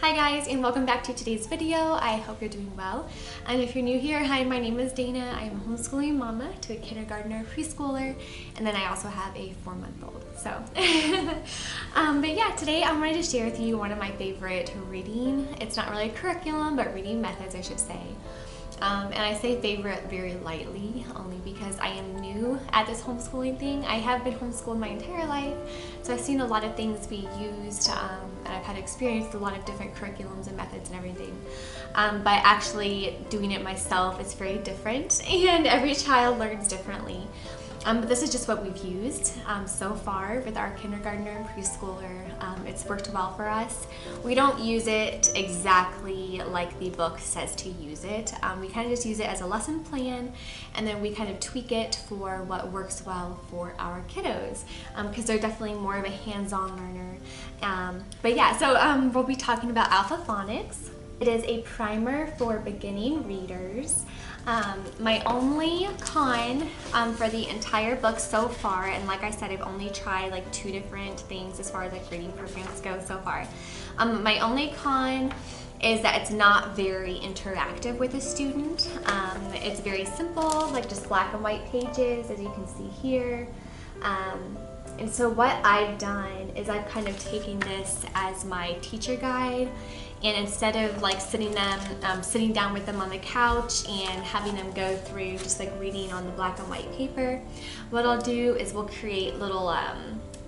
Hi guys, and welcome back to today's video. I hope you're doing well. And if you're new here, hi, my name is Dana. I am a homeschooling mama to a kindergartner, preschooler, and then I also have a 4-month-old. So, but yeah, today I wanted to share with you one of my favorite reading. It's not really a curriculum, but reading methods, I should say. And I say favorite very lightly, only because I am new at this homeschooling thing. I have been homeschooled my entire life, so I've seen a lot of things be used, and I've had experience with a lot of different curriculums and methods and everything. But actually doing it myself is very different, and every child learns differently. But this is just what we've used so far with our kindergartner and preschooler. It's worked well for us. We don't use it exactly like the book says to use it. We kind of just use it as a lesson plan, and then we kind of tweak it for what works well for our kiddos, because they're definitely more of a hands-on learner. But yeah, so we'll be talking about Alpha Phonics. It is a primer for beginning readers. My only con for the entire book so far, and like I said, I've only tried like 2 different things as far as like reading programs go so far. My only con is that it's not very interactive with a student. It's very simple, like just black and white pages, as you can see here. And so what I've done is I've kind of taken this as my teacher guide, and instead of like sitting down with them on the couch and having them go through just like reading on the black and white paper, what I'll do is we'll create little,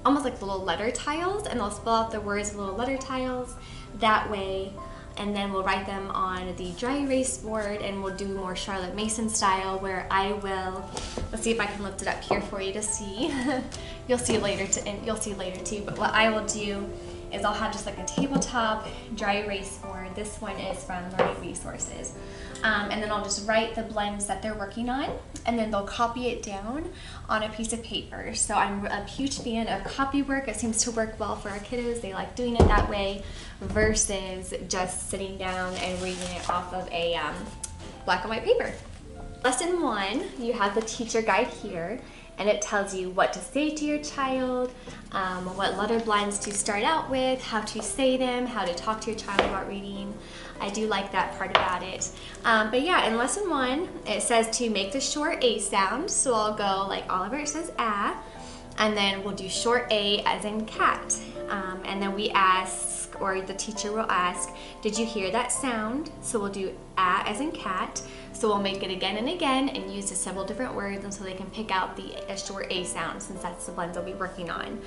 almost like little letter tiles, and they'll spell out the words with little letter tiles that way. And then we'll write them on the dry erase board, and we'll do more Charlotte Mason style, where I will, let's see if I can lift it up here for you to see. You'll see later too, but what I will do is I'll have just like a tabletop dry erase board. This one is from Learning Resources. And then I'll just write the blends that they're working on, and then they'll copy it down on a piece of paper. So I'm a huge fan of copy work. It seems to work well for our kiddos. They like doing it that way versus just sitting down and reading it off of a black and white paper. Lesson 1, you have the teacher guide here, and it tells you what to say to your child, what letter blends to start out with, how to say them, how to talk to your child about reading. I do like that part about it. But yeah, in lesson 1, it says to make the short A sound. So I'll go like Oliver, it says ah, and then we'll do short A as in cat. And then we ask, or the teacher will ask, did you hear that sound? So we'll do ah as in cat. So we'll make it again and again and use several different words until they can pick out the short A sound, since that's the blends I'll be working on.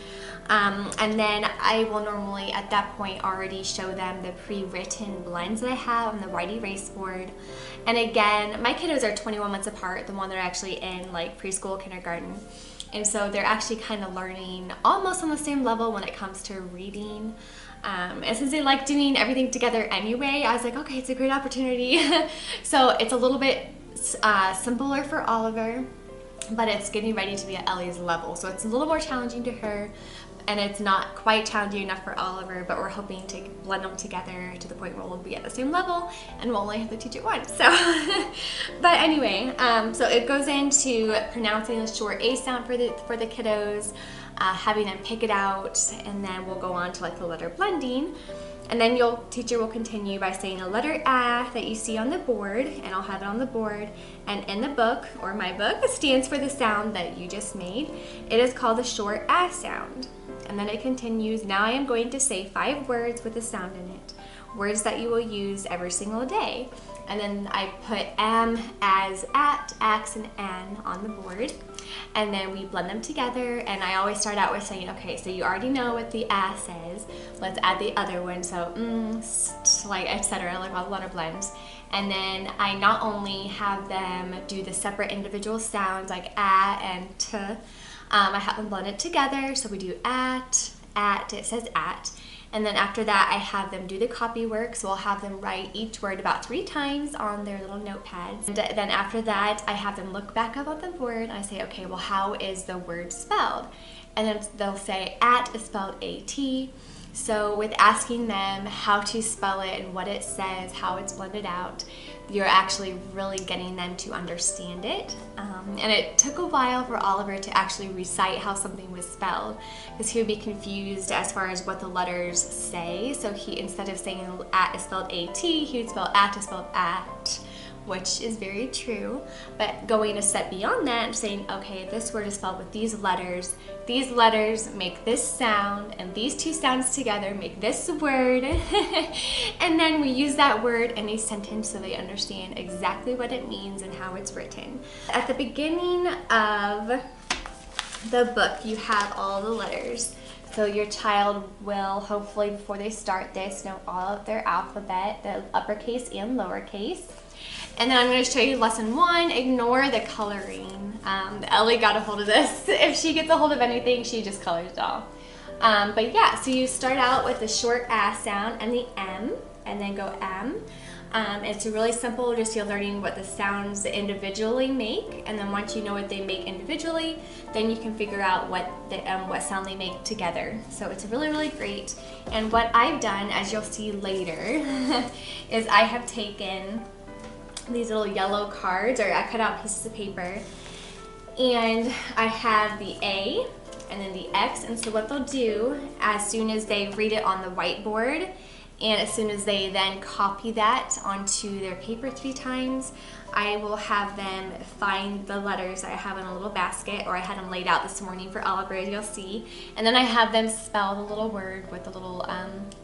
And then I will normally at that point already show them the pre-written blends that I have on the white erase board. And again, my kiddos are 21 months apart, the one that are actually in like preschool, kindergarten. And so they're actually kind of learning almost on the same level when it comes to reading. And since they like doing everything together anyway, I was like, okay, it's a great opportunity. So it's a little bit simpler for Oliver, but it's getting ready to be at Ellie's level. So it's a little more challenging to her, and it's not quite challenging enough for Oliver, but we're hoping to blend them together to the point where we'll be at the same level, and we'll only have to teach it once. So, but anyway, so it goes into pronouncing the short A sound for the kiddos, having them pick it out, and then we'll go on to like the letter blending. And then teacher will continue by saying a letter ah that you see on the board, and I'll have it on the board. And in the book, or my book, it stands for the sound that you just made. It is called the short ah sound. And then it continues, now I am going to say 5 words with a sound in it. Words that you will use every single day. And then I put am, as, at, ax, and an on the board. And then we blend them together, and I always start out with saying, okay, so you already know what the ah says, let's add the other one, so like etc., like all the letter blends. And then I not only have them do the separate individual sounds like ah and t, I have them blend it together, so we do at, it says at. And then after that, I have them do the copy work, so I'll have them write each word about 3 times on their little notepads. And then after that, I have them look back up on the board, and I say, okay, well, how is the word spelled? And then they'll say at is spelled A-T, So with asking them how to spell it and what it says, how it's blended out, you're actually really getting them to understand it. And it took a while for Oliver to actually recite how something was spelled, because he would be confused as far as what the letters say. So he, instead of saying at is spelled A-T, he would spell at is spelled at, which is very true. But going a step beyond that and saying, okay, this word is spelled with these letters make this sound, and these two sounds together make this word. And then we use that word in a sentence so they understand exactly what it means and how it's written. At the beginning of the book, you have all the letters. So your child will, hopefully before they start this, know all of their alphabet, the uppercase and lowercase. And then I'm going to show you lesson 1, ignore the coloring. Ellie got a hold of this. If she gets a hold of anything, she just colors it all. But yeah, so you start out with the short A sound and the M, and then go M. It's really simple, just you're learning what the sounds individually make, and then once you know what they make individually, then you can figure out what sound they make together. So it's really, really great. And what I've done, as you'll see later, is I have taken these little yellow cards, or I cut out pieces of paper, and I have the A and then the X, and so what they'll do as soon as they read it on the whiteboard, and as soon as they then copy that onto their paper 3 times, I will have them find the letters I have in a little basket, or I had them laid out this morning for Oliver, as you'll see, and then I have them spell the little word with the little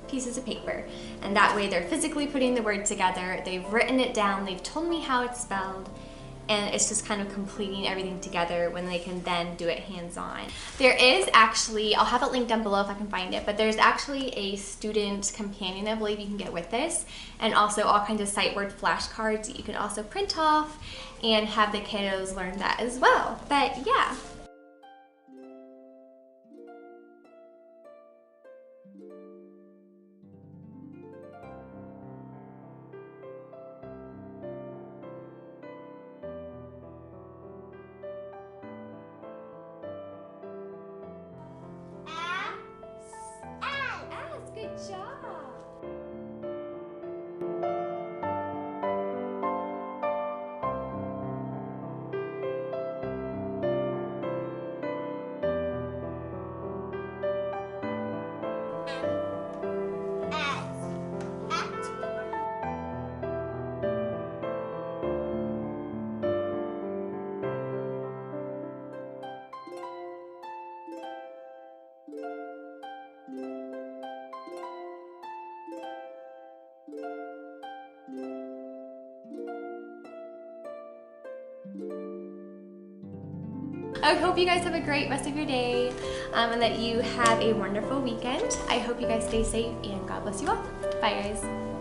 pieces of paper. And that way they're physically putting the word together, they've written it down, they've told me how it's spelled, and it's just kind of completing everything together when they can then do it hands-on. There is actually, I'll have it linked down below if I can find it, but there's actually a student companion I believe you can get with this, and also all kinds of sight word flashcards that you can also print off and have the kiddos learn that as well. But yeah. Good job. I hope you guys have a great rest of your day, and that you have a wonderful weekend. I hope you guys stay safe, and God bless you all. Bye guys.